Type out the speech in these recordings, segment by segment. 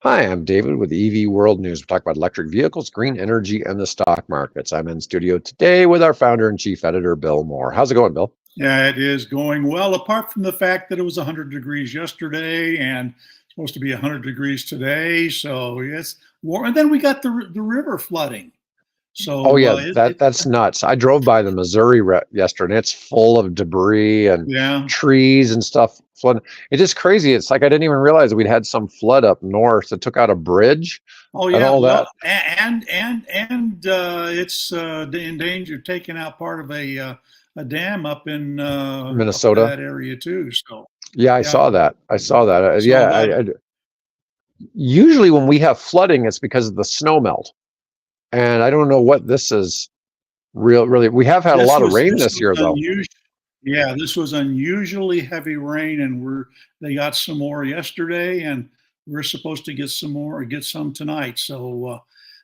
Hi, I'm David with EV World News. We talk about electric vehicles, green energy, and the stock markets. I'm in studio today with our founder and chief editor, Bill Moore. How's it going, Bill? Yeah, it is going well, apart from the fact that it was 100 degrees yesterday and supposed to be 100 degrees today. So, yes, warm. And then we got the river flooding. Oh So, yeah, that's nuts. I drove by the Missouri yesterday, and it's full of debris and yeah. trees and stuff flooding. It's just crazy. It's like I didn't even realize we'd had some flood up north that took out a bridge Oh, and yeah. all that. Well, and it's in danger of taking out part of a dam up Minnesota. that area too. So, Yeah, I yeah. saw that. I saw that. So Yeah, that usually when we have flooding, it's because of the snow melt. And I don't know what this is really. We have had a lot of rain this this was year, though. unusual. Yeah, this was unusually heavy rain, and they got some more yesterday, and we're supposed to get some more, get some tonight. So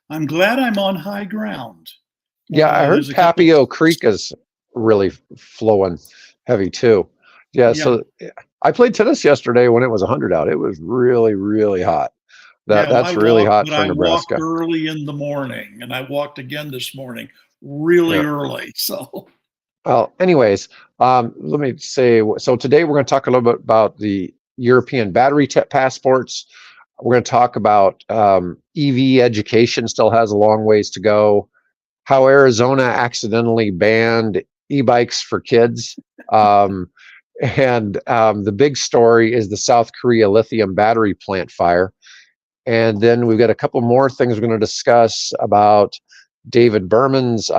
I'm glad I'm on high ground. Yeah, I heard There's a couple. Papio Creek is really flowing heavy too. Yeah, Yeah, so I played tennis yesterday when it was 100 out. It was really, really hot. yeah. Well, That's really hot but for I walked Nebraska. early in the morning, and I walked again this morning, really Yeah. early. So Well, anyways, let me say, so today we're going to talk a little bit about the European battery passports. We're going to talk about EV education still has a long ways to go. How Arizona accidentally banned e-bikes for kids. Um, and the big story is the South Korea lithium battery plant fire. And then we've got a couple more things we're going to discuss about David Berman's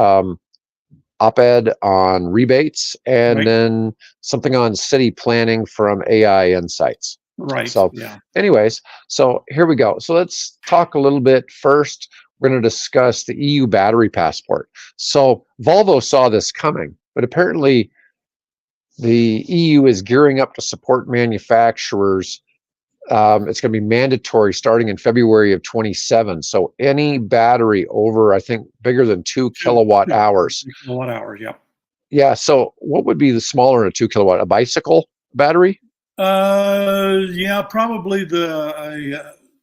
op-ed on rebates, and right, then something on city planning from AI Insights. right, So, yeah, anyways, so here we go. So let's talk a little bit first. We're going to discuss the EU battery passport. So Volvo saw this coming, but apparently the EU is gearing up to support manufacturers. It's going to be mandatory starting in February of 27. So any battery over, I think, bigger than 2 kilowatt two hours. kilowatt hours. Yeah. Yeah. So what would be the smaller than a 2 kilowatt? A bicycle battery? Yeah, probably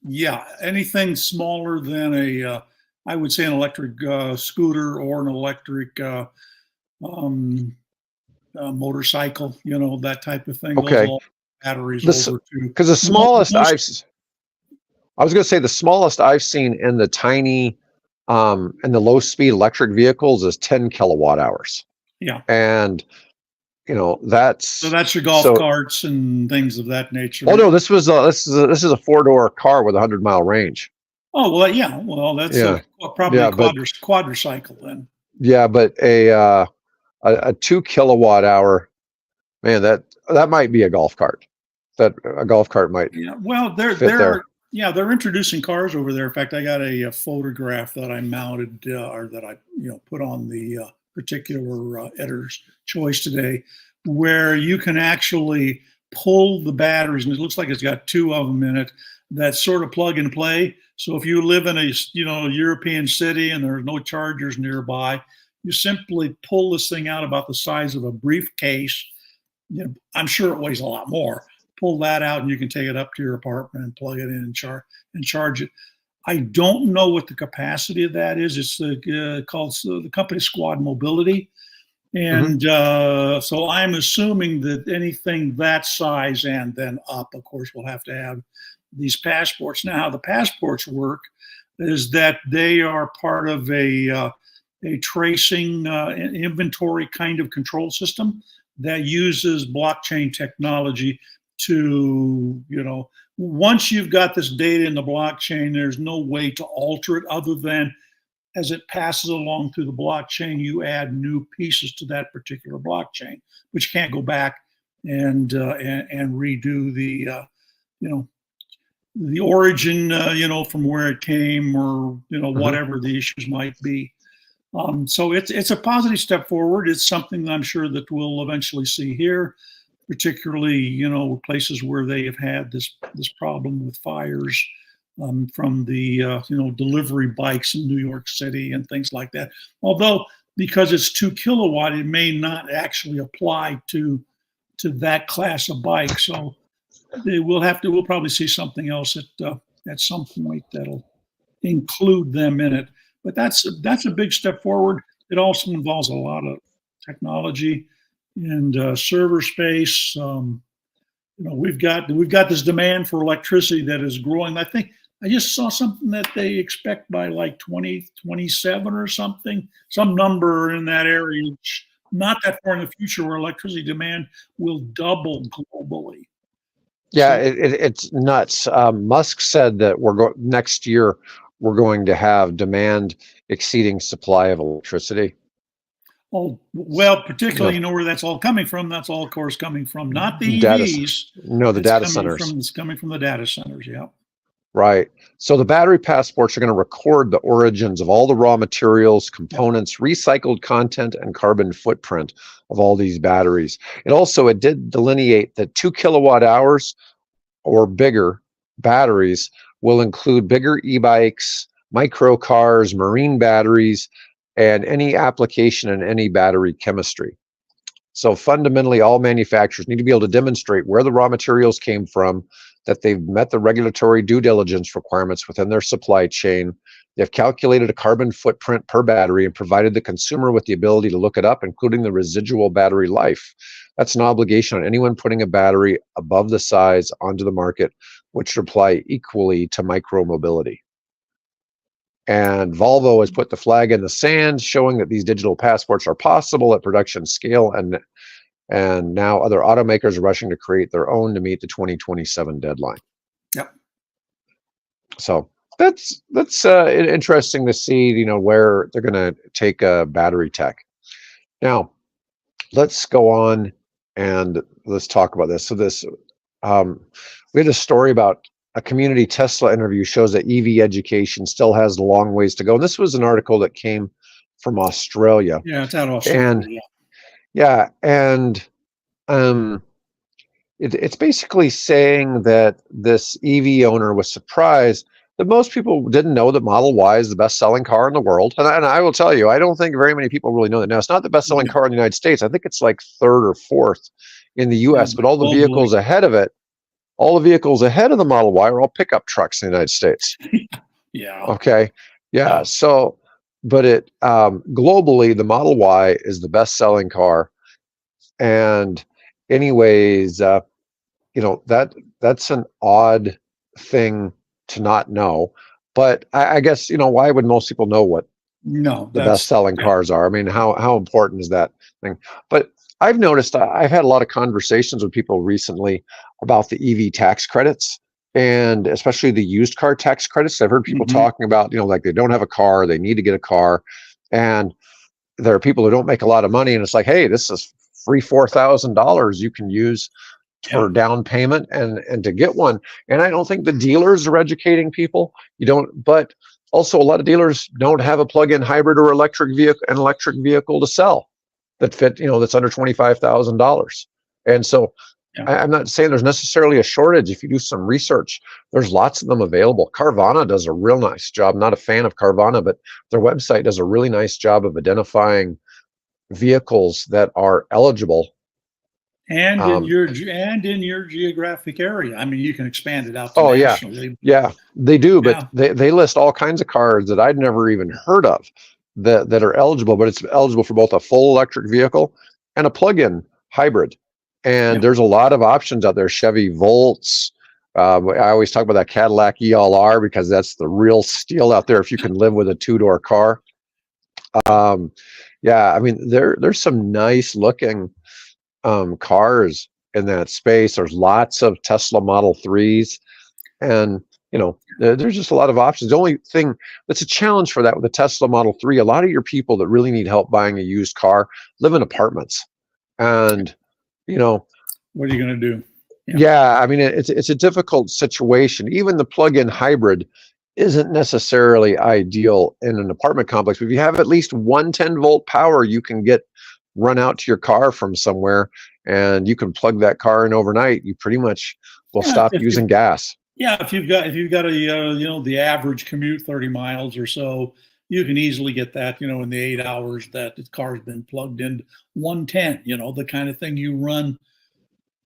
yeah, anything smaller than I would say an electric scooter or an electric um, motorcycle, that type of thing. Those Okay. all batteries This over to because the smallest most, I was going to say the smallest I've seen in the tiny in the low speed electric vehicles is 10 kilowatt hours. yeah. And So that's that's your golf so. carts and things of that nature. Oh no, this is a 4-door car with a 100-mile range. Oh, well, yeah. Well, that's Yeah. probably a Yeah, but quadricycle then. yeah, but a 2 kilowatt hour, man, that might be a golf cart. That a golf cart might Yeah, well, fit there. they're introducing cars over there. In fact, I got a photograph that I mounted or that I put on the particular editor's choice today, where you can actually pull the batteries, and it looks like it's got two of them in it that sort of plug and play. So if you live in a European city and there's no chargers nearby, you simply pull this thing out about the size of a briefcase. I'm sure it weighs a lot more. Pull that out and you can take it up to your apartment and plug it in and charge it. I don't know what the capacity of that is. It's called the company Squad Mobility, Hmm. and so I'm assuming that anything that size and then up, of course, will have to have these passports. Now, how the passports work is that they are part of a tracing inventory kind of control system that uses blockchain technology to, once you've got this data in the blockchain, there's no way to alter it other than as it passes along through the blockchain, you add new pieces to that particular blockchain, but you can't go back and redo you know the origin, from where it came, or Hmm. whatever the issues might be. So it's a positive step forward. It's something that I'm sure that we'll eventually see here, particularly places where they have had this problem with fires from the delivery bikes in New York City and things like that. Although because it's 2 kilowatt, it may not actually apply to that class of bike. So we'll probably see something else at some point that'll include them in it. But that's a big step forward. It also involves a lot of technology and server space. We've got this demand for electricity that is growing. I think I just saw something that they expect by like 2027 or something, some number in that area, not that far in the future, where electricity demand will double globally. Yeah, it's nuts. Musk said that next year we're going to have demand exceeding supply of electricity. Oh, well, particularly, No, where that's all coming from. That's all, of course, coming from not the data, EVs. no, the It's data coming centers. from it's coming from the data centers. Yeah. Right. So the battery passports are going to record the origins of all the raw materials, Yep. components, recycled content, and carbon footprint of all these batteries. It did delineate that 2 kilowatt hours or bigger batteries will include bigger e-bikes, micro cars, marine batteries, and any application in any battery chemistry. So fundamentally, all manufacturers need to be able to demonstrate where the raw materials came from, that they've met the regulatory due diligence requirements within their supply chain. They've calculated a carbon footprint per battery and provided the consumer with the ability to look it up, including the residual battery life. That's an obligation on anyone putting a battery above the size onto the market, which would apply equally to micromobility. And Volvo has put the flag in the sand, showing that these digital passports are possible at production scale, and now other automakers are rushing to create their own to meet the 2027 deadline. Yep. So that's interesting to see, where they're going to take battery tech. Now, let's go on and let's talk about this. So we had a story about a community Tesla interview shows that EV education still has a long ways to go. And this was an article that came from Australia. Yeah, it's out of Australia. And yeah, and it's basically saying that this EV owner was surprised that most people didn't know that Model Y is the best-selling car in the world. And I will tell you, I don't think very many people really know that. Now, it's not the best-selling car in the United States. I think it's like third or fourth in the U.S., but all the vehicles ahead of it, all the vehicles ahead of the Model Y are all pickup trucks in the United States. Yeah. Okay. Yeah. So, but globally, the Model Y is the best-selling car. And anyways, that's an odd thing to not know. But I guess, why would most people know what the best-selling cars are? I mean, how important is that thing? But I've noticed, I've had a lot of conversations with people recently about the EV tax credits, and especially the used car tax credits. I've heard people talking about, like they don't have a car, they need to get a car. And there are people who don't make a lot of money, and it's like, hey, this is free $4,000 you can use for down payment and to get one. And I don't think the dealers are educating people. But also a lot of dealers don't have a plug-in hybrid or electric vehicle to sell that fit, that's under $25,000. And so I'm not saying there's necessarily a shortage. If you do some research, there's lots of them available. Carvana does a real nice job. I'm not a fan of Carvana, but their website does a really nice job of identifying vehicles that are eligible. And in your geographic area. I mean, you can expand it out to nationally. Yeah, they do, but they list all kinds of cars that I'd never even heard of that are eligible, but it's eligible for both a full electric vehicle and a plug-in hybrid. And there's a lot of options out there. Chevy Volts. I always talk about that Cadillac ELR because that's the real steal out there if you can live with a two-door car. I mean, there's some nice looking cars in that space. There's lots of Tesla Model 3s, and there's just a lot of options. The only thing that's a challenge for that with the Tesla Model 3, a lot of your people that really need help buying a used car live in apartments, and what are you going to do? I mean, it's a difficult situation. Even the plug-in hybrid isn't necessarily ideal in an apartment complex. But if you have at least 110-volt power, you can run out to your car from somewhere, and you can plug that car in overnight. You pretty much will stop using gas. Yeah, if you've got a the average commute 30 miles or so, you can easily get that in the 8 hours that the car's been plugged in. 110, the kind of thing you run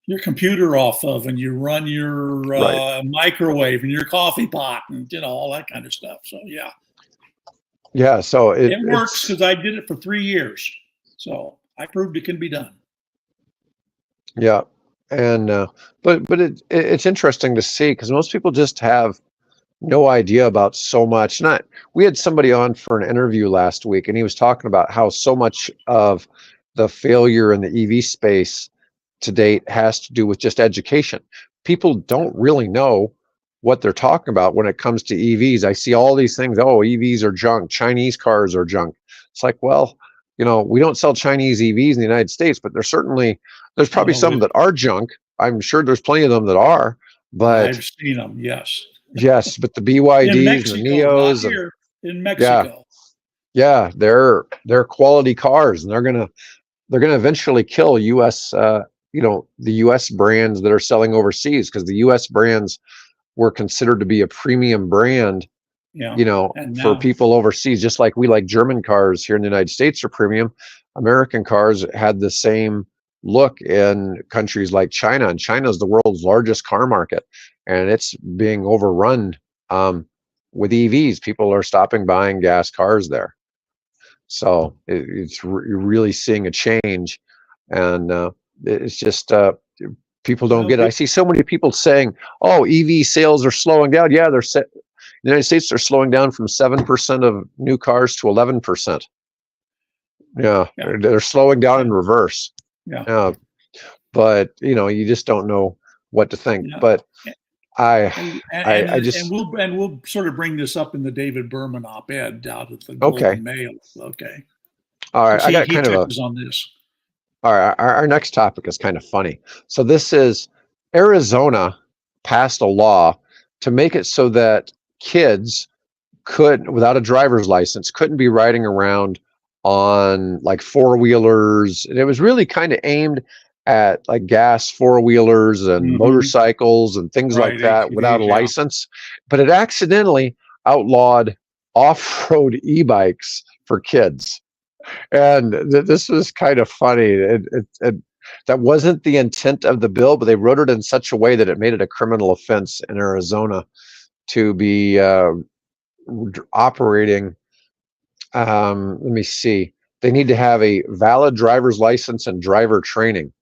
your computer off of, and you run your Right. microwave and your coffee pot, and all that kind of stuff. So yeah, Yeah. So it works it's because I did it for 3 years. So I proved it can be done. yeah, and but it's interesting to see because most people just have no idea about so much. Not we had somebody on for an interview last week, and he was talking about how so much of the failure in the EV space to date has to do with just education. People don't really know what they're talking about when it comes to EVs. I see all these things. Oh, EVs are junk. Chinese cars are junk. It's like, well, we don't sell Chinese EVs in the United States, but there's probably Oh, some that are junk. I'm sure there's plenty of them that are, but I've seen them. Yes, yes, but the in BYDs and the Mexico, not Neos and here. In yeah, Mexico. yeah, they're quality cars, and they're gonna eventually kill U.S. The U.S. brands that are selling overseas because the U.S. brands were considered to be a premium brand, Yeah, and for now, people overseas, just like we like German cars here in the United States are premium. American cars had the same look in countries like China, and China is the world's largest car market, and it's being overrun with EVs. People are stopping buying gas cars there. So you're really seeing a change, and it's just people don't well, get it. I see so many people saying, "Oh, EV sales are slowing down." Yeah, the United States are slowing down from 7% of new cars to 11%. Yeah, yeah, they're slowing down yeah, in reverse. yeah, Yeah, but you just don't know what to think. yeah. But I, And I and just we'll sort of bring this up in the David Berman op-ed out at the Globe okay. and Mail. Okay, All right, because I got he kind of a touches on this. all right. Our next topic is kind of funny. So this is Arizona passed a law to make it so that kids without a driver's license, couldn't be riding around on like four wheelers. And it was really kind of aimed at like gas four wheelers and Hmm. motorcycles and things like Right, that without a ATVs. Yeah. license. But it accidentally outlawed off-road e-bikes for kids. And this was kind of funny. That wasn't the intent of the bill, but they wrote it in such a way that it made it a criminal offense in Arizona to be operating. Let me see. They need to have a valid driver's license and driver training,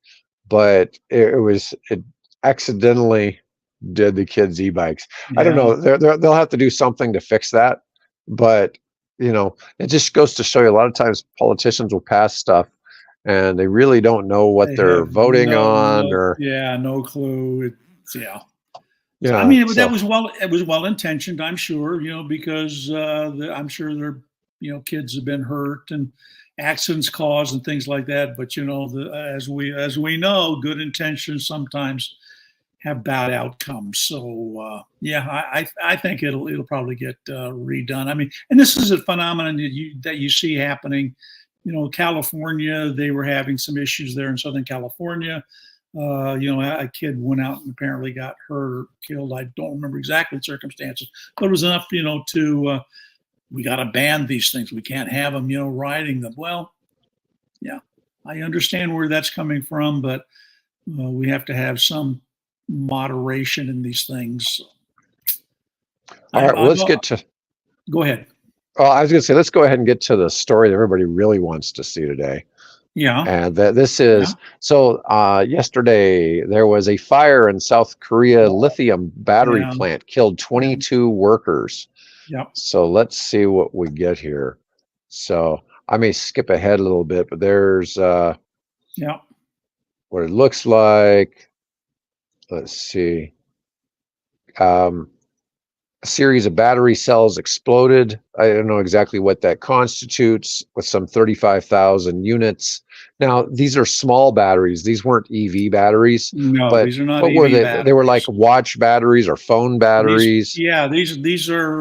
but it accidentally did the kids e-bikes. I don't Yeah. know. They'll have to do something to fix that, but it just goes to show you a lot of times politicians will pass stuff and they really don't know what They they're have voting on or no clue. Yeah. So I yeah. mean, that So was it was well intentioned, I'm sure, because I'm sure there, kids have been hurt and accidents caused and things like that. But as we know, good intentions sometimes have bad outcomes. So yeah, I think it'll probably get redone. I mean, and this is a phenomenon that you see happening. California, they were having some issues there in Southern California. A kid went out and apparently got hurt or killed. I don't remember exactly the circumstances, but it was enough, to we got to ban these things. We can't have them, riding them. Well, yeah, I understand where that's coming from, but we have to have some moderation in these things. all right, well, let's get to. Go ahead. Well, I was going to say, let's go ahead and get to the story that everybody really wants to see today. Yeah. And that this is Yeah. so yesterday there was a fire in South Korea lithium battery Yeah. plant, killed 22 workers. Yeah. So let's see what we get here. So I may skip ahead a little bit, but there's Yeah. what it looks like. Let's see. A series of battery cells exploded. I don't know exactly what that constitutes, with some 35,000 units. Now, these are small batteries. These weren't EV batteries, No, but these are not what were EV they? They were like batteries. watch batteries or phone batteries. These are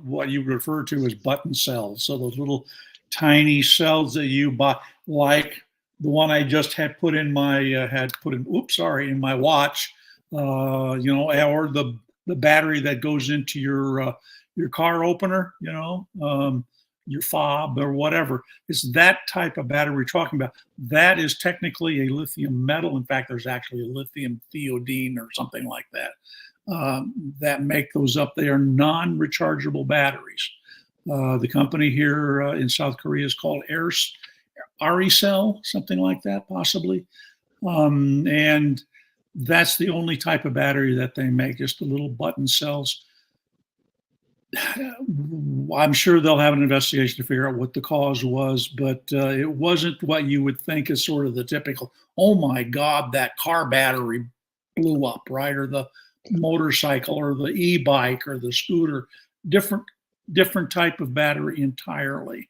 what you refer to as button cells. So those little tiny cells that you buy, like the one I just had put in my in my watch. Or the battery that goes into your car opener. your fob or whatever. It's that type of battery we're talking about. That is technically a lithium metal. In fact, there's actually a lithium thiodine or something like that that make those up. They are non-rechargeable batteries. The company here in South Korea is called Aricel, something like that, possibly. And that's the only type of battery that they make, just the little button cells. I'm sure they'll have an investigation to figure out what the cause was, but it wasn't what you would think is sort of the typical, oh my God, that car battery blew up, right? Or the motorcycle or the e-bike or the scooter, different type of battery entirely.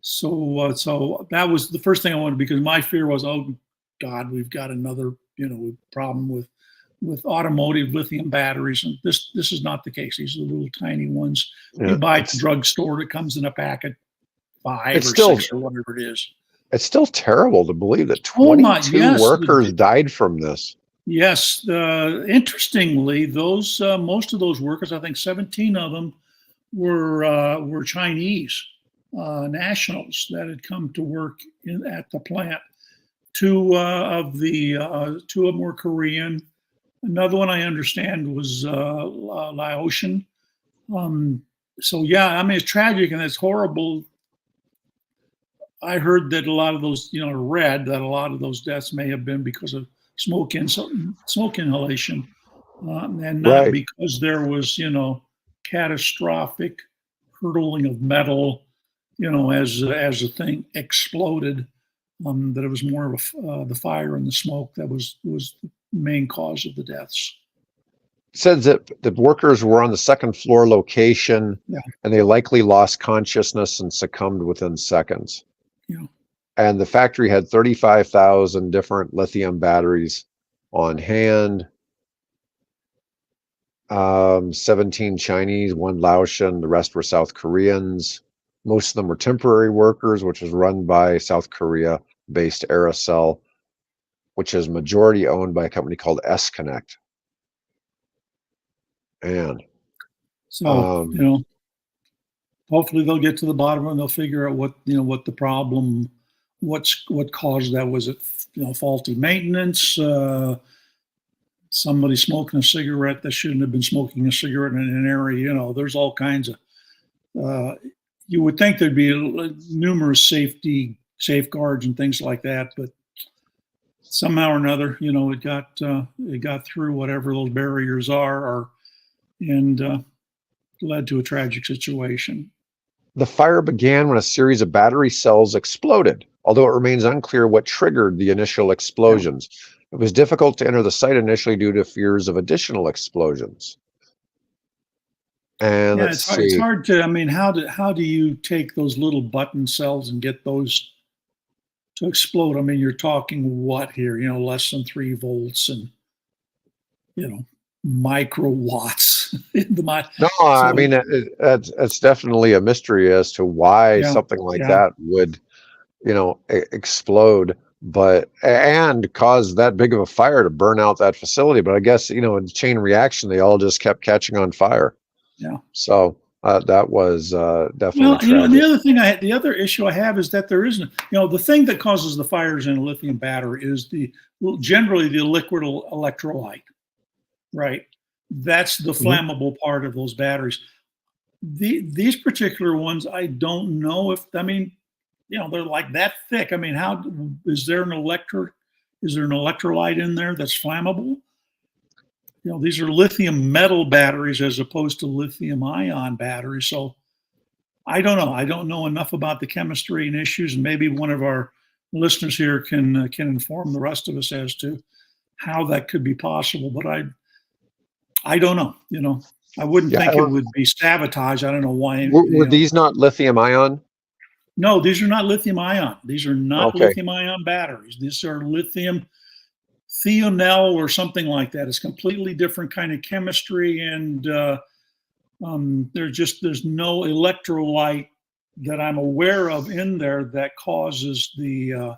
So that was the first thing I wanted, because my fear was, oh God, we've got another, problem with automotive lithium batteries, and this is not the case. These are the little tiny ones you buy at the drugstore. It comes in a pack of 5 or 6 or whatever it is. It's still terrible to believe that 22 workers died from this. Yes, interestingly, those most of those workers, I think 17 of them, were Chinese nationals that had come to work at the plant. Two of them were Korean. Another one I understand was Laotian. So yeah, I mean, it's tragic and it's horrible. I heard that a lot of those, read that a lot of those deaths may have been because of smoke inhalation, and not because there was, catastrophic hurtling of metal, as the thing exploded. That it was more of the fire and the smoke that was the main cause of the deaths. It says that the workers were on the second floor location, and they likely lost consciousness and succumbed within seconds. Yeah. And the factory had 35,000 different lithium batteries on hand. 17 Chinese, 1 Laotian, the rest were South Koreans. Most of them were temporary workers, which was run by South Korea-based Aricel, which is majority owned by a company called S-Connect. And so, hopefully they'll get to the bottom of it and they'll figure out what the problem, what caused that. Was it, faulty maintenance? Somebody smoking a cigarette that shouldn't have been smoking a cigarette in an area? There's all kinds of, you would think there'd be numerous safeguards and things like that, but somehow or another, it got through whatever those barriers are, and led to a tragic situation. The fire began when a series of battery cells exploded, although it remains unclear what triggered the initial explosions. It was difficult to enter the site initially due to fears of additional explosions. And it's hard to, I mean, how do you take those little button cells and get those to explode? I mean, you're talking what here, less than 3 volts and, microwatts. I mean, it's definitely a mystery as to why something like that would, explode, and cause that big of a fire to burn out that facility. But I guess, in chain reaction, they all just kept catching on fire. Yeah. So that was definitely. Well, the other issue I have is that there isn't, the thing that causes the fires in a lithium battery is generally the liquid electrolyte, right? That's the flammable part of those batteries. These particular ones, I don't know if, they're like that thick. I mean, how is there an electrolyte in there that's flammable? These are lithium metal batteries as opposed to lithium ion batteries. So I don't know. I don't know enough about the chemistry and issues, and maybe one of our listeners here can inform the rest of us as to how that could be possible. But I don't know. I wouldn't think it would be sabotage. I don't know why. Were these not lithium ion? No, these are not lithium ion. These are not lithium ion batteries. These are lithium Thionel or something like that. It's completely different kind of chemistry, and there's no electrolyte that I'm aware of in there that causes the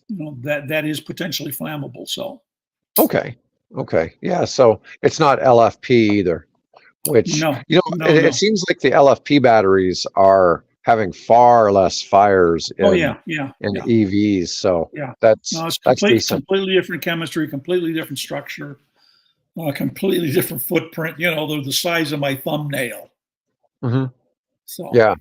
that is potentially flammable. So okay, yeah. So it's not LFP either. which, No, you know, no, it no. seems like the LFP batteries are having far less fires Oh yeah, yeah, in yeah, EVs. So yeah. No, it's that's decent. completely different chemistry, completely different structure, completely different footprint. You know, they're the size of my thumbnail. Hmm. So Yeah,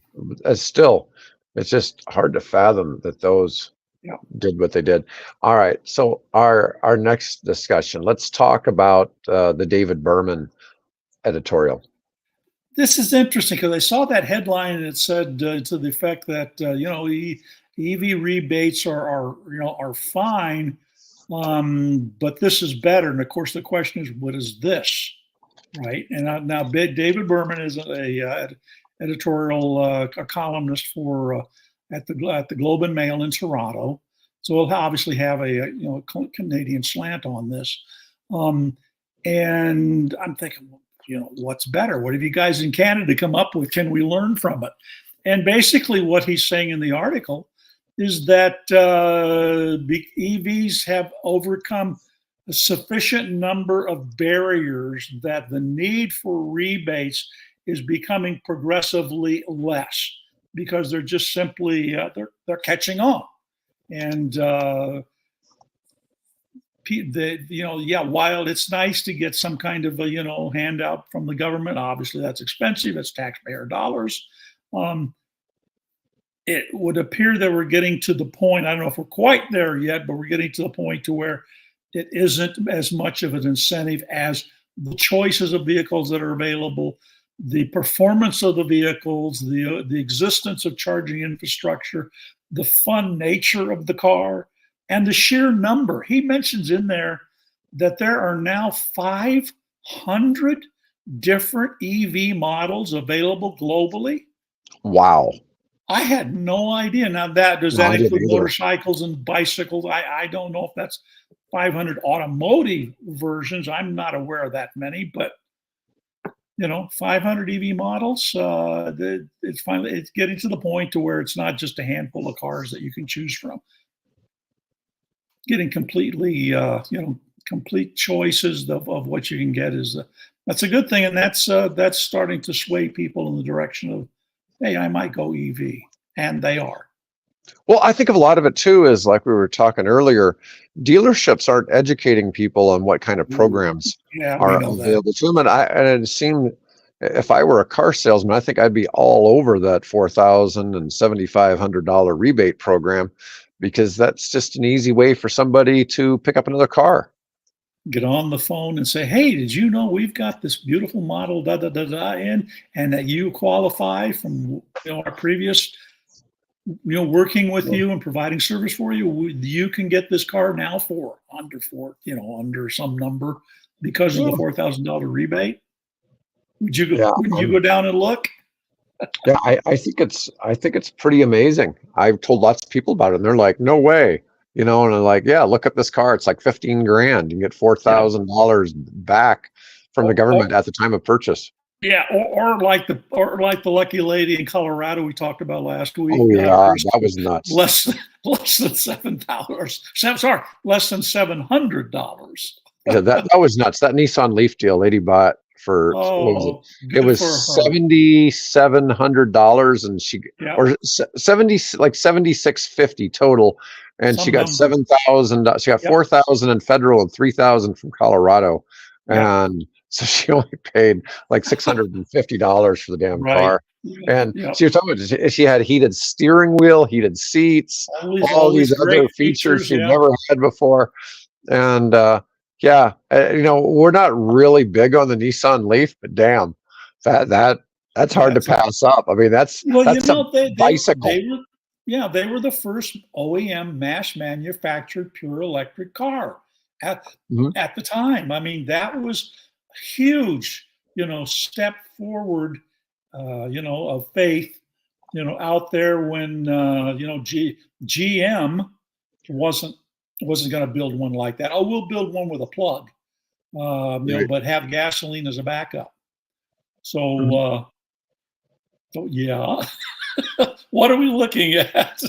it's still, it's just hard to fathom that those yeah. did what they did. All right, so our next discussion, let's talk about the David Berman editorial. This is interesting because I saw that headline and it said to the effect that EV rebates are fine, but this is better. And of course, the question is, what is this, right? And now David Berman is a editorial a columnist for at the Globe and Mail in Toronto, so we'll obviously have a Canadian slant on this. Um, and I'm thinking, what's better? What have you guys in Canada come up with? Can we learn from it? And basically, what he's saying in the article is that EVs have overcome a sufficient number of barriers that the need for rebates is becoming progressively less because they're just simply they're catching on. And while it's nice to get some kind of a handout from the government, obviously that's expensive. It's taxpayer dollars. It would appear that we're getting to the point. I don't know if we're quite there yet, but we're getting to the point to where it isn't as much of an incentive as the choices of vehicles that are available, the performance of the vehicles, the existence of charging infrastructure, the fun nature of the car, and the sheer number. He mentions in there that there are now 500 different EV models available globally. Wow. I had no idea. Now, does No, that I didn't include either. motorcycles and bicycles? I don't know if that's 500 automotive versions. I'm not aware of that many, but 500 EV models. It's getting to the point to where it's not just a handful of cars that you can choose from. Getting completely, complete choices of what you can get that's a good thing, and that's starting to sway people in the direction of, hey, I might go EV, and they are. Well, I think of a lot of it too is like we were talking earlier, dealerships aren't educating people on what kind of programs Yeah, we are know that. available to them. And it seemed, if I were a car salesman, I think I'd be all over that $4,000 and $7,500 rebate program, because that's just an easy way for somebody to pick up another car. Get on the phone and say, hey, did you know we've got this beautiful model in, and that you qualify from our previous working with you and providing service for you. You can get this car now for under some number because of the $4,000 rebate. Would you go down and look? Yeah, I think it's pretty amazing. I've told lots of people about it, and they're like, no way. And I'm like, yeah, look at this car. It's like 15 grand. You can get $4,000 back from the government at the time of purchase. Yeah, or like the lucky lady in Colorado we talked about last week. Oh yeah, that was nuts. Less than $7,000. Sorry, less than $700. Yeah, that was nuts. That Nissan Leaf deal, lady bought for what was it? It was $7,700, and or 7650 total, and she got $7,000. She got $4,000 in federal and $3,000 from Colorado, and so she only paid like $650 for the damn car. And she was talking about, she had heated steering wheel, heated seats, all these other features she'd never had before. And we're not really big on the Nissan Leaf, but damn, that's hard to pass up. I mean, that's a bicycle. They were the first OEM mass manufactured pure electric car at the time. I mean, that was huge, step forward, of faith, out there when, GM wasn't going to build one like that. Oh, we'll build one with a plug, but have gasoline as a backup. So, yeah. What are we looking at?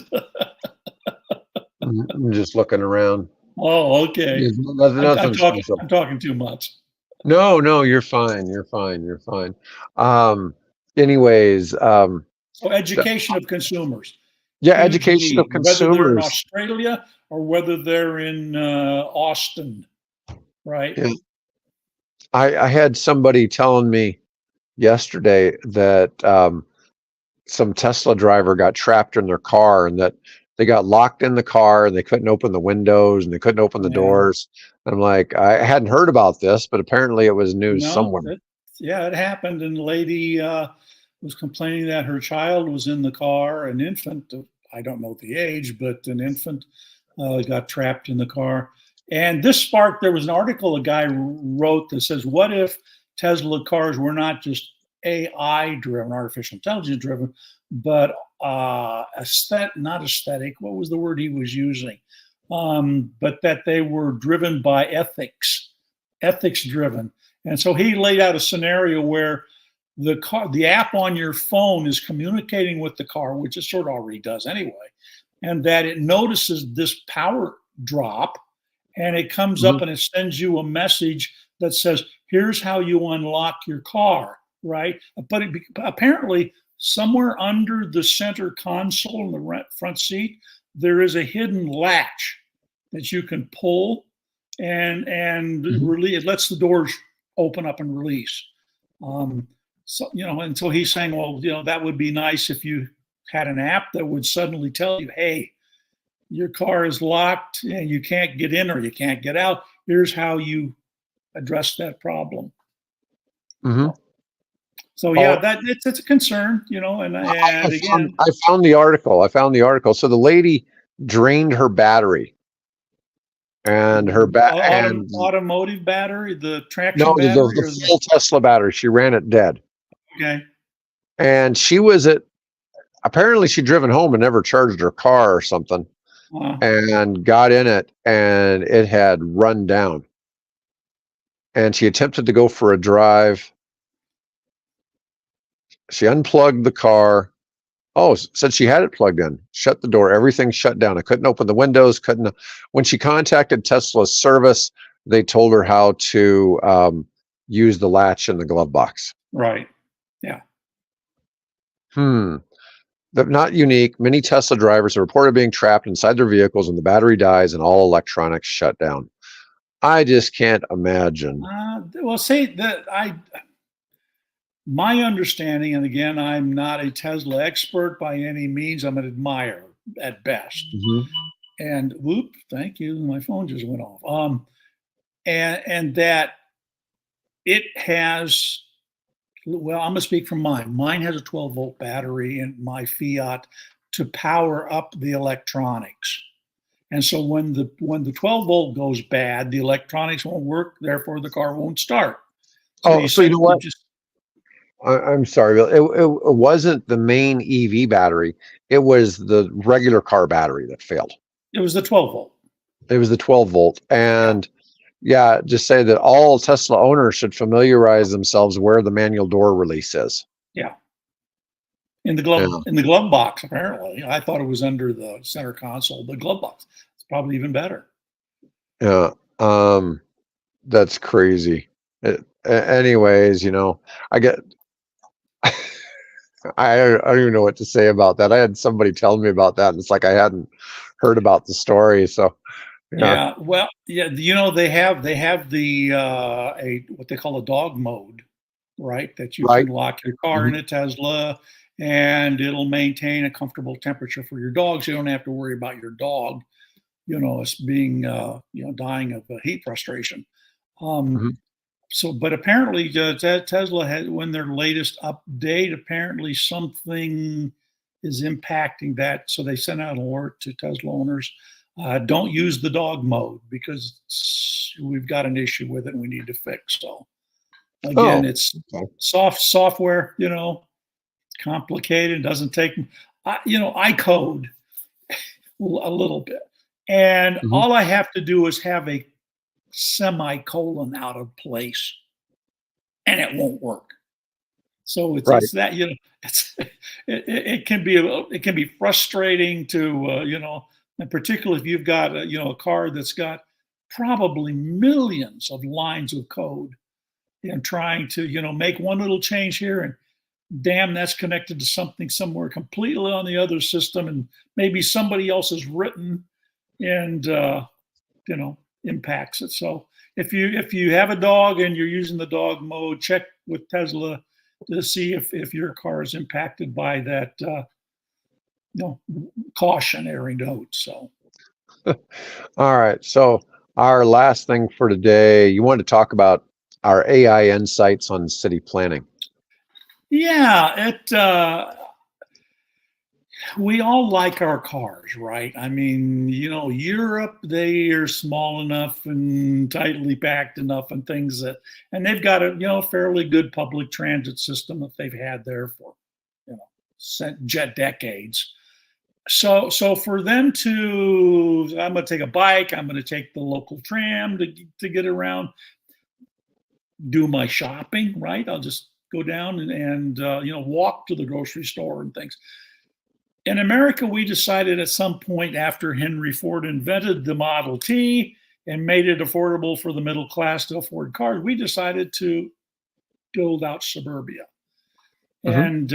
I'm just looking around. Oh, okay. I'm talking too much. No, no, you're fine. You're fine. You're fine. Um, anyways, So education of consumers. yeah, Huge education of need, whether they're in consumers. Australia or whether they're in Austin, right? Yeah. I had somebody telling me yesterday that some Tesla driver got trapped in their car and that they got locked in the car and they couldn't open the windows and they couldn't open the Yeah. doors. I'm like, I hadn't heard about this, but apparently it was news No, somewhere. yeah, it happened. And the lady was complaining that her child was in the car, an infant. I don't know the age, but an infant got trapped in the car. And this sparked, there was an article a guy wrote that says, what if Tesla cars were not just AI driven, artificial intelligence driven, but not aesthetic. What was the word he was using? But that they were driven by ethics driven. And so he laid out a scenario where the app on your phone is communicating with the car, which it sort of already does anyway, and that it notices this power drop and it comes up and it sends you a message that says, here's how you unlock your car, right? But apparently somewhere under the center console in the front seat, there is a hidden latch that you can pull and release. It lets the doors open up and release. So, and so he's saying, well, that would be nice if you had an app that would suddenly tell you, hey, your car is locked and you can't get in or you can't get out. Here's how you address that problem. Mm-hmm. So yeah, it's a concern, and again, I found the article. So the lady drained her battery and her automotive battery, the traction no, battery, the full Tesla battery. She ran it dead. Okay. And she was apparently she'd driven home and never charged her car or something. And got in it and it had run down. And she attempted to go for a drive. She unplugged the car. Oh, said she had it plugged in. Shut the door. Everything shut down. I couldn't open the windows. When she contacted Tesla's service, they told her how to use the latch in the glove box. Right. Yeah. Not unique. Many Tesla drivers are reported being trapped inside their vehicles when the battery dies and all electronics shut down. I just can't imagine. Well, say that my understanding, and again, I'm not a Tesla expert by any means. I'm an admirer at best. And whoop, thank you. My phone just went off. And that it has, well, I'm going to speak from mine. Mine has a 12-volt battery in my Fiat to power up the electronics. And so when the 12-volt goes bad, the electronics won't work. Therefore, the car won't start. So you know what? I'm sorry, Bill. It wasn't the main EV battery. It was the regular car battery that failed. It was the 12-volt. It was the 12-volt. And yeah, just say that all Tesla owners should familiarize themselves where the manual door release is. Yeah. In the glove box, apparently. I thought it was under the center console. The glove box. It's probably even better. Yeah. That's crazy. Anyways, I get I don't even know what to say about that. I had somebody tell me about that, and it's like I hadn't heard about the story. So yeah, well, yeah, they have the what they call a dog mode, right? That you can lock your car in a Tesla, and it'll maintain a comfortable temperature for your dog, so you don't have to worry about your dog, as being dying of heat frustration. So, but apparently Tesla had, when their latest update, apparently something is impacting that. So they sent out an alert to Tesla owners, don't use the dog mode because we've got an issue with it and we need to fix. So again, it's software, complicated, doesn't take, I code a little bit. And all I have to do is have a semicolon out of place and it won't work. So it's that, it can be frustrating to, and particularly if you've got a car that's got probably millions of lines of code and trying to, make one little change here, and damn, that's connected to something somewhere completely on the other system, and maybe somebody else has written and impacts it. So if you have a dog and you're using the dog mode, check with Tesla to see if your car is impacted by that cautionary note. So All right. So our last thing for today, you wanted to talk about our AI insights on city planning. yeah, we all like our cars, right? I mean, Europe, they are small enough and tightly packed enough and things and they've got a, fairly good public transit system that they've had there for, jet decades. So for them to, I'm going to take a bike, I'm going to take the local tram to get around, do my shopping, right? I'll just go down and walk to the grocery store and things. In America, we decided at some point after Henry Ford invented the Model T and made it affordable for the middle class to afford cars, we decided to build out suburbia. Mm-hmm.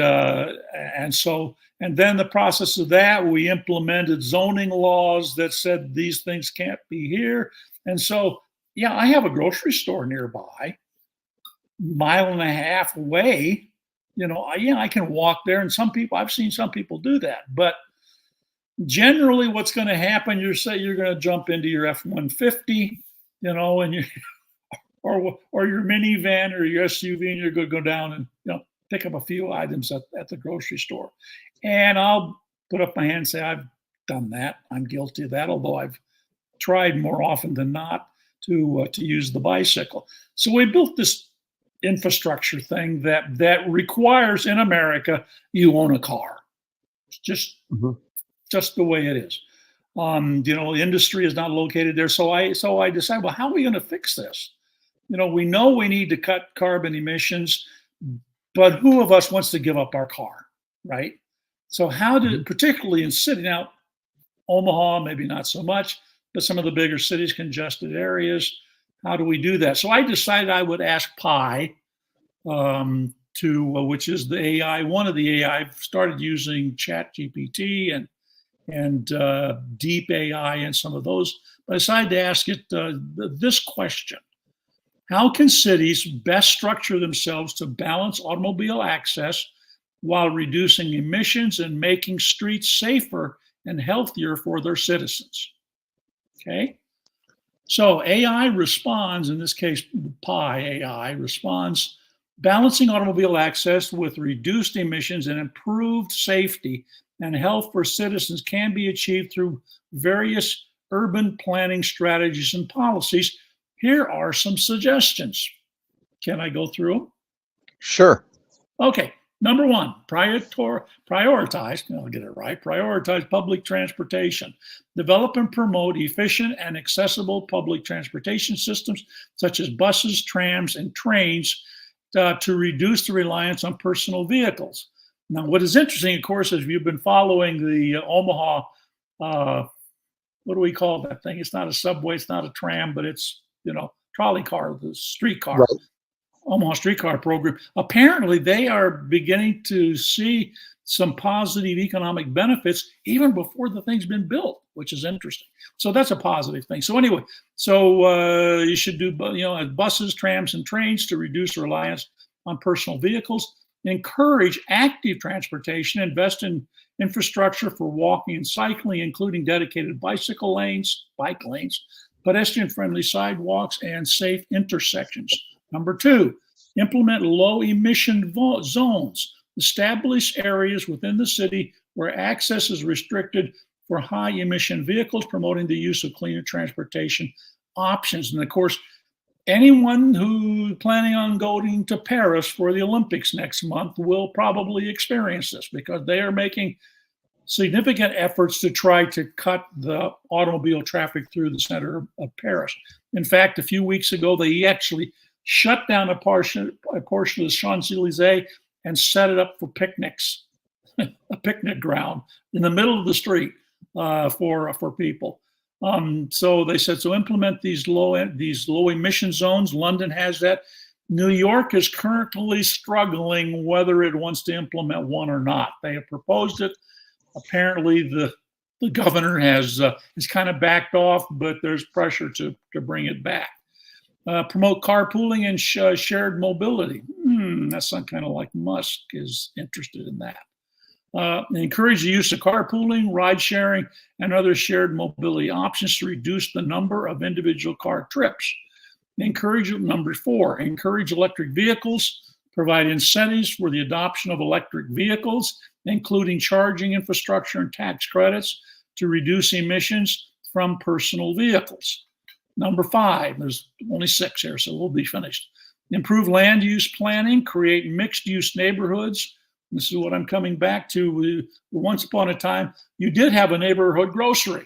And then the process of that, we implemented zoning laws that said these things can't be here. And so, yeah, I have a grocery store nearby, mile and a half away. I can walk there, and I've seen some people do that. But generally, what's going to happen? You're going to jump into your F-150, and you or your minivan or your SUV, and you're going to go down and pick up a few items at the grocery store. And I'll put up my hand and say I've done that. I'm guilty of that, although I've tried more often than not to use the bicycle. So we built this infrastructure thing that requires in America you own a car. It's just the way it is. The industry is not located there. So I decided, well, how are we going to fix this? We know we need to cut carbon emissions, but who of us wants to give up our car, right? So particularly in city, now Omaha, maybe not so much, but some of the bigger cities, congested areas, how do we do that? So I decided I would ask Pi, which is the AI, one of the AI. I've started using ChatGPT and Deep AI and some of those, but I decided to ask it this question. How can cities best structure themselves to balance automobile access while reducing emissions and making streets safer and healthier for their citizens? Okay. So AI responds, in this case, Pi AI responds, balancing automobile access with reduced emissions and improved safety and health for citizens can be achieved through various urban planning strategies and policies. Here are some suggestions. Can I go through them? Sure. Okay. Number one, prioritize, I'll get it right, prioritize public transportation. Develop and promote efficient and accessible public transportation systems, such as buses, trams, and trains, to reduce the reliance on personal vehicles. Now, what is interesting, of course, is you've been following the Omaha, what do we call that thing? It's not a subway, it's not a tram, but it's, trolley car, the streetcar. Right. Omaha streetcar program. Apparently, they are beginning to see some positive economic benefits even before the thing's been built, which is interesting. So that's a positive thing. So anyway, you should do buses, trams, and trains to reduce reliance on personal vehicles. Encourage active transportation. Invest in infrastructure for walking and cycling, including dedicated bicycle lanes, bike lanes, pedestrian-friendly sidewalks, and safe intersections. Number two, implement low-emission zones. Establish areas within the city where access is restricted for high-emission vehicles, promoting the use of cleaner transportation options. And of course, anyone who's planning on going to Paris for the Olympics next month will probably experience this because they are making significant efforts to try to cut the automobile traffic through the center of Paris. In fact, a few weeks ago, they actually shut down a portion of the Champs-Élysées and set it up for picnics, a picnic ground in the middle of the street for people. So they said, so implement these low emission zones. London has that. New York is currently struggling whether it wants to implement one or not. They have proposed it. Apparently, the governor has kind of backed off, but there's pressure to bring it back. Promote carpooling and shared mobility. That sounds kind of like Musk is interested in that. Encourage the use of carpooling, ride sharing, and other shared mobility options to reduce the number of individual car trips. Number 4, encourage electric vehicles, provide incentives for the adoption of electric vehicles, including charging infrastructure and tax credits to reduce emissions from personal vehicles. Number 5, there's only 6 here, so we'll be finished. Improve land use planning, create mixed use neighborhoods. This is what I'm coming back to. Once upon a time, you did have a neighborhood grocery.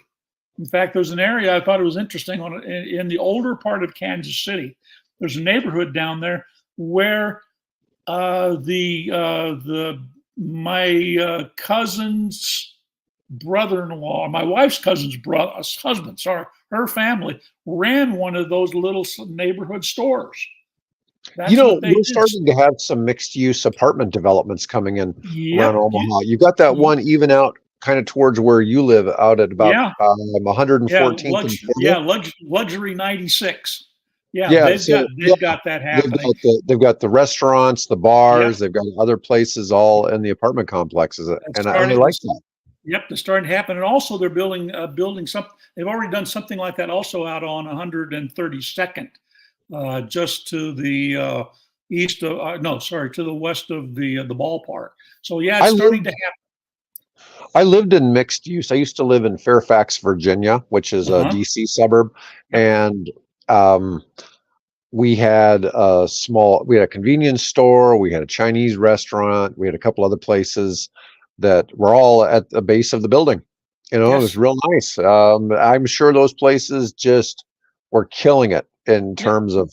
In fact, there's an area I thought it was interesting in the older part of Kansas City. There's a neighborhood down there where my cousin's brother-in-law, my wife's cousin's husband, her family ran one of those little neighborhood stores. We're starting to have some mixed-use apartment developments coming in around Omaha. You got that one even out kind of towards where you live, out at about 114th. Luxury 96. They've got that happening. They've got the restaurants, the bars, they've got other places all in the apartment complexes, and I like that. Yep, they're starting to happen, and also they're building something. They've already done something like that also out on 132nd, just to the to the west of the ballpark. So it's starting to happen. I lived in mixed use. I used to live in Fairfax, Virginia, which is a DC suburb, and we had a convenience store, we had a Chinese restaurant, we had a couple other places that were all at the base of the building. It was real nice. I'm sure those places just were killing it in terms of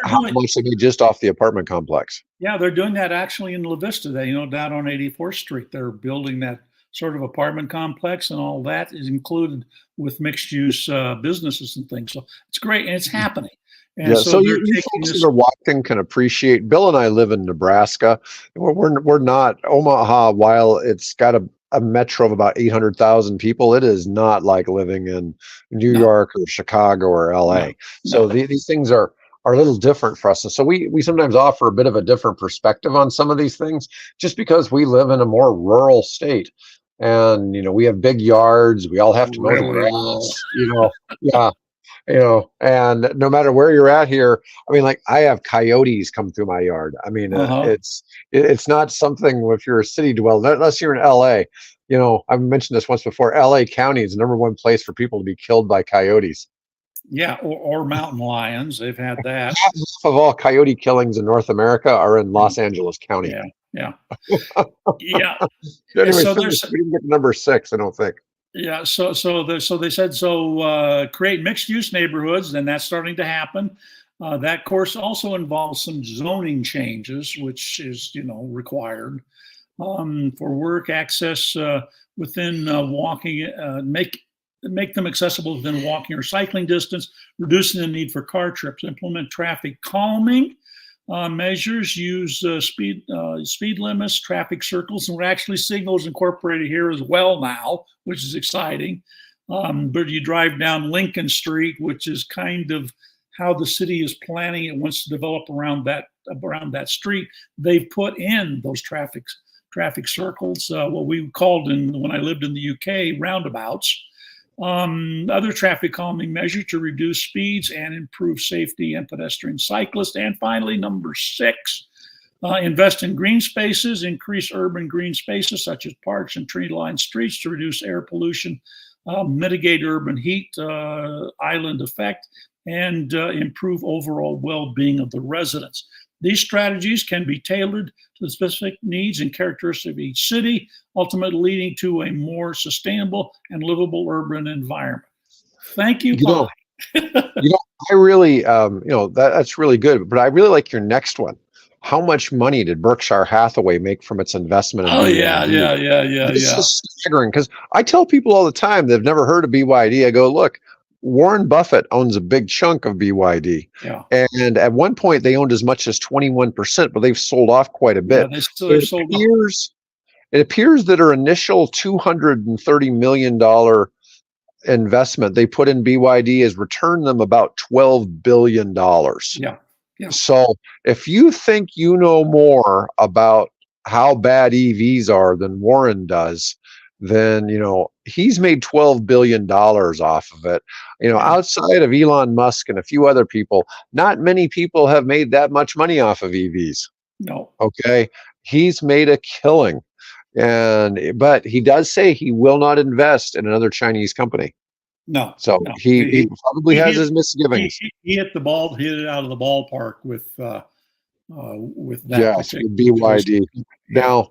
how much they made just off the apartment complex. Yeah, they're doing that actually in La Vista. Down on 84th Street, they're building that sort of apartment complex, and all that is included with mixed use businesses and things. So it's great, and it's happening. And so you folks that are watching can appreciate. Bill and I live in Nebraska. We're not Omaha. While it's got a metro of about 800,000 people, it is not like living in New York or Chicago or LA. So these things are a little different for us. And so we sometimes offer a bit of a different perspective on some of these things, just because we live in a more rural state. And, we have big yards. We all have to mow the grass, and no matter where you're at here, I have coyotes come through my yard. It's not something if you're a city dweller, unless you're in LA. I've mentioned this once before. LA County is the #1 place for people to be killed by coyotes. Yeah, or mountain lions. They've had that. Half of all coyote killings in North America are in Los Angeles County. Yeah. Anyway, so we didn't get to number 6, I don't think. Yeah, so they said create mixed-use neighborhoods, and that's starting to happen. That course also involves some zoning changes, which is required for work access within walking. Make them accessible within walking or cycling distance, reducing the need for car trips. Implement traffic calming measures, use speed limits, traffic circles, and we're actually seeing those incorporated here as well now, which is exciting. But you drive down Lincoln Street, which is kind of how the city is planning it wants to develop around that street. They've put in those traffic circles, what we called when I lived in the UK, roundabouts. Other traffic calming measures to reduce speeds and improve safety and pedestrian cyclists. And finally, number 6, invest in green spaces, increase urban green spaces such as parks and tree-lined streets to reduce air pollution, mitigate urban heat island effect, and improve overall well-being of the residents. These strategies can be tailored to the specific needs and characteristics of each city, ultimately leading to a more sustainable and livable urban environment. Thank you. I really, that's really good, but I really like your next one. How much money did Berkshire Hathaway make from its investment? This is staggering, because I tell people all the time they've never heard of BYD. I go, look, Warren Buffett owns a big chunk of BYD. Yeah. And at one point they owned as much as 21%, but they've sold off quite a Yeah, bit. they've sold off. It appears that our initial $230 million investment they put in BYD has returned them about $12 billion. Yeah. Yeah. So if you think you know more about how bad EVs are than Warren does, then he's made $12 billion off of it. Outside of Elon Musk and a few other people, not many people have made that much money off of EVs. No. Okay. He's made a killing. But he does say he will not invest in another Chinese company. No. So no. he probably has his misgivings. He hit it out of the ballpark with that. Yes, BYD. Now,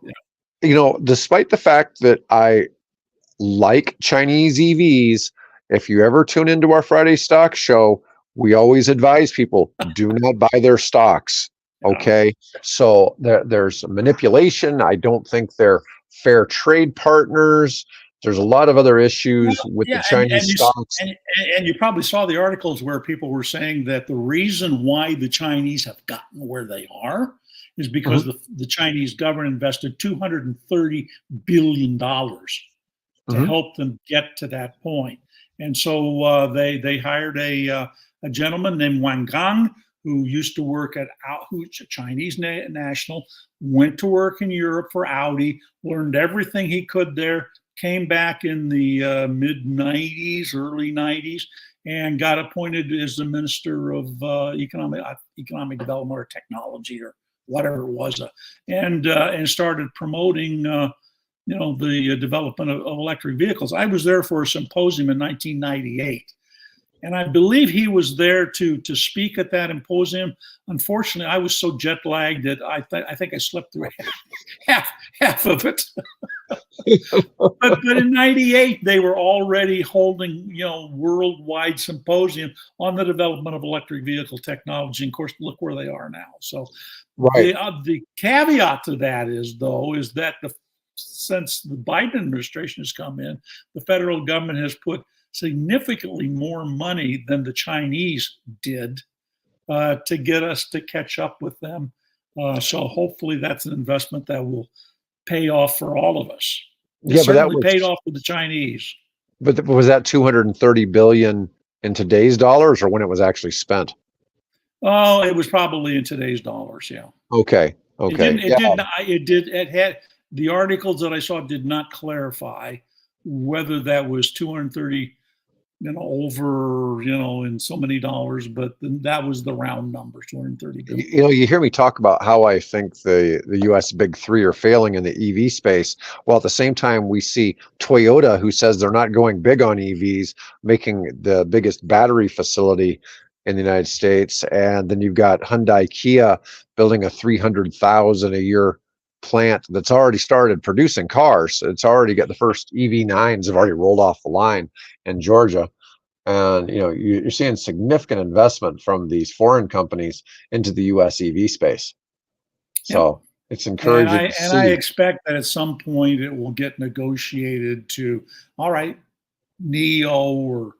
despite the fact that I like Chinese EVs, if you ever tune into our Friday stock show, we always advise people do not buy their stocks. Okay. So there's manipulation. I don't think they're fair trade partners. There's a lot of other issues with the Chinese stocks. And you probably saw the articles where people were saying that the reason why the Chinese have gotten where they are is because the Chinese government invested $230 billion to help them get to that point. And so they hired a gentleman named Wang Gang, who used to work who's a Chinese national, went to work in Europe for Audi, learned everything he could there, came back in the mid-90s, early 90s, and got appointed as the Minister of Economic Development or Technology or whatever it was, and started promoting the development of electric vehicles. I was there for a symposium in 1998. And I believe he was there to speak at that symposium. Unfortunately, I was so jet lagged that I think I slept through half of it. but in '98, they were already holding worldwide symposium on the development of electric vehicle technology. And of course, look where they are now. So the caveat to that is that since the Biden administration has come in, the federal government has put significantly more money than the Chinese did to get us to catch up with them. So hopefully that's an investment that will pay off for all of us. It certainly paid off for the Chinese. But was that $230 billion in today's dollars or when it was actually spent? Oh, it was probably in today's dollars. Yeah. Okay. It had the articles that I saw did not clarify whether that was 230 over, in so many dollars, but that was the round number, 230 billion. You hear me talk about how I think the U.S. big three are failing in the EV space. Well, at the same time, we see Toyota, who says they're not going big on EVs, making the biggest battery facility in the United States. And then you've got Hyundai Kia building a 300,000 a year plant that's already started producing cars. It's already got the first EV9s have already rolled off the line in Georgia. And you're seeing significant investment from these foreign companies into the US EV space. So it's encouraging. And I expect that at some point it will get negotiated to, all right, NIO or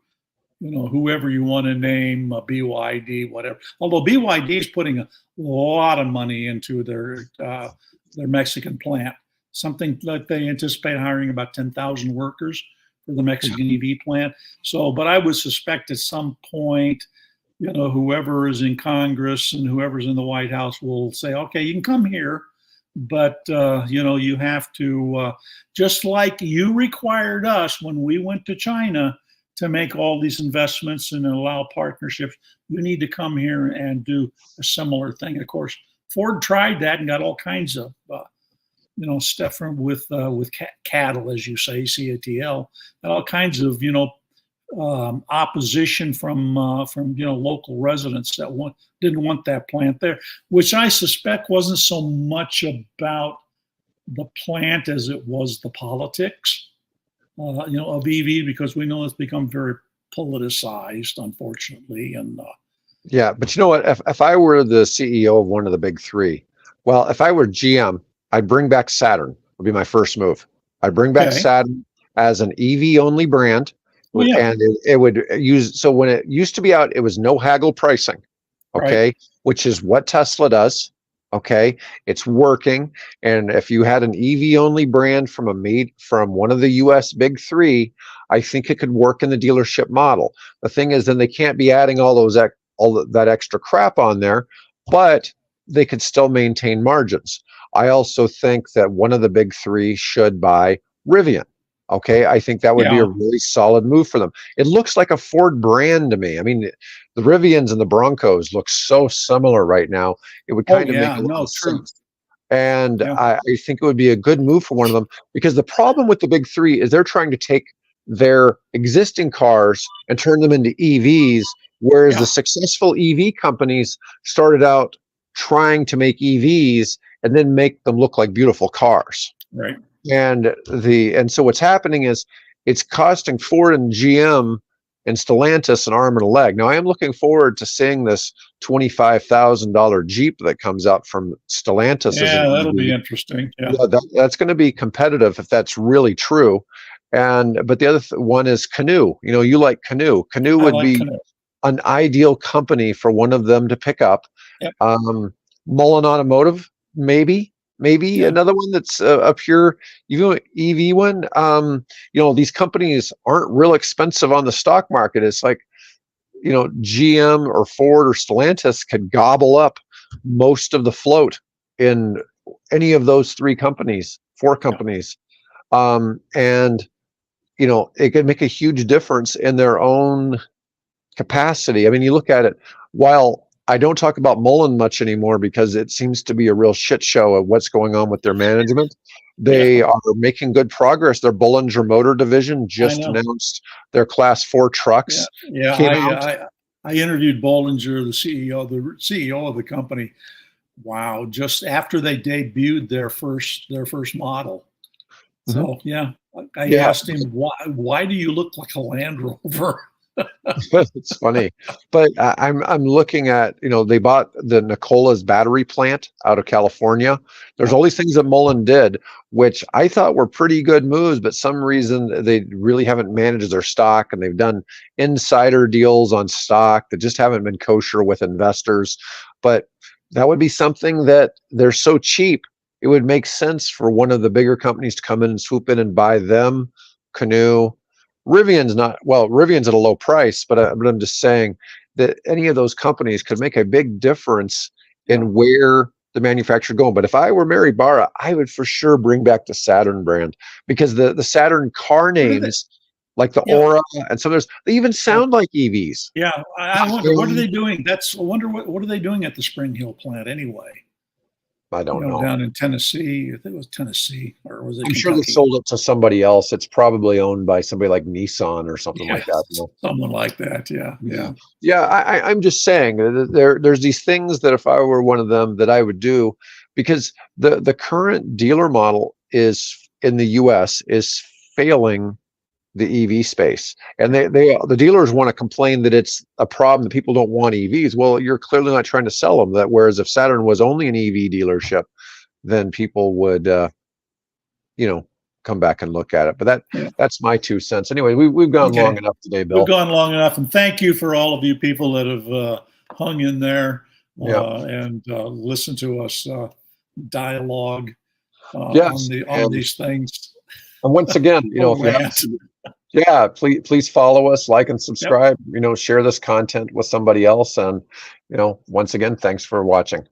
whoever you want to name, BYD, whatever. Although BYD is putting a lot of money into their Mexican plant, something that they anticipate hiring about 10,000 workers for the Mexican EV plant. So, but I would suspect at some point, whoever is in Congress and whoever's in the White House will say, okay, you can come here, but, you have to, just like you required us when we went to China to make all these investments and allow partnerships, you need to come here and do a similar thing. Of course, Ford tried that and got all kinds of, stuff from with cattle, as you say, CATL, and all kinds of, opposition from local residents that didn't want that plant there, which I suspect wasn't so much about the plant as it was the politics, of EV, because we know it's become very politicized, unfortunately, and. Yeah, but you know what? If I were the CEO of one of the big three, well, if I were GM, I'd bring back Saturn. Would be my first move. I'd bring back Saturn as an EV only brand. Well, yeah, and it would use, so when it used to be out, it was no haggle pricing. right. Okay. Which is what Tesla does. Okay. It's working. And if you had an EV only brand from one of the US big three, I think it could work in the dealership model. The thing is, then they can't be adding that extra crap on there, but they could still maintain margins. I also think that one of the big three should buy Rivian. Okay, I think that would be a Yeah. really solid move for them. It looks like a Ford brand to me. I mean, the Rivians and the Broncos look so similar right now. It would Oh, kind of make yeah. a lot No, of true. sense. And Yeah. I think it would be a good move for one of them, because the problem with the big three is they're trying to take their existing cars and turn them into EVs, whereas the Yeah. successful EV companies started out trying to make EVs and then make them look like beautiful cars. Right. And so what's happening is it's costing Ford and GM and Stellantis an arm and a leg. Now I am looking forward to seeing this $25,000 Jeep that comes out from Stellantis as an Yeah, that'll be EV. interesting. Yeah. Yeah, that's going to be competitive if that's really true. But the other one is Canoo. You like Canoo. Canoo I would like be Canoe. an ideal company for one of them to pick up. Yep. Mullen Automotive, maybe Yeah. another one that's a pure EV one. These companies aren't real expensive on the stock market. It's like, GM or Ford or Stellantis could gobble up most of the float in any of those four companies. And it could make a huge difference in their own capacity. I mean, you look at it, while I don't talk about Mullen much anymore because it seems to be a real shit show of what's going on with their management. They Yeah. are making good progress. Their Bollinger Motor division I just know. announced their Class 4 Yeah. trucks Yeah. came out. I interviewed Bollinger, the CEO of the company. Wow. Just after they debuted their first model. Mhm. So yeah, I Yeah, asked him, why do you look like a Land Rover? it's funny, but I'm looking at, they bought the Nicola's battery plant out of California. There's Yeah. all these things that Mullen did, which I thought were pretty good moves, but some reason they really haven't managed their stock, and they've done insider deals on stock that just haven't been kosher with investors. But that would be something that they're so cheap, it would make sense for one of the bigger companies to come in and swoop in and buy them. Canoo. Rivian's at a low price, but I'm just saying that any of those companies could make a big difference Yeah. in where the manufacturer going. But if I were Mary Barra, I would for sure bring back the Saturn brand, because the Saturn car What are they? names, like the Yeah. Aura and some others, they even Yeah. sound like EVs. Yeah. I wonder, what are they doing? I wonder what are they doing at the Spring Hill plant anyway? I don't know. Down in Tennessee. I think it was Tennessee, or was it I'm sure they Kentucky? sold it to somebody else. It's probably owned by somebody like Nissan or something like that. Yeah, someone like that. Yeah. Yeah. Yeah, I'm just saying that there's these things that if I were one of them that I would do, because the current dealer model is in the US is failing the EV space. And the dealers want to complain that it's a problem that people don't want EVs. Well, you're clearly not trying to sell them that. Whereas if Saturn was only an EV dealership, then people would come back and look at it. But Yeah. that's my 2 cents. Anyway, we've gone Okay. long enough today, Bill. We've gone long enough, and thank you for all of you people that have hung in there Yeah. and listened to us dialogue Yes, on these things. and once again, if you Rant. please follow us, like and subscribe. Share this content with somebody else, and once again, thanks for watching.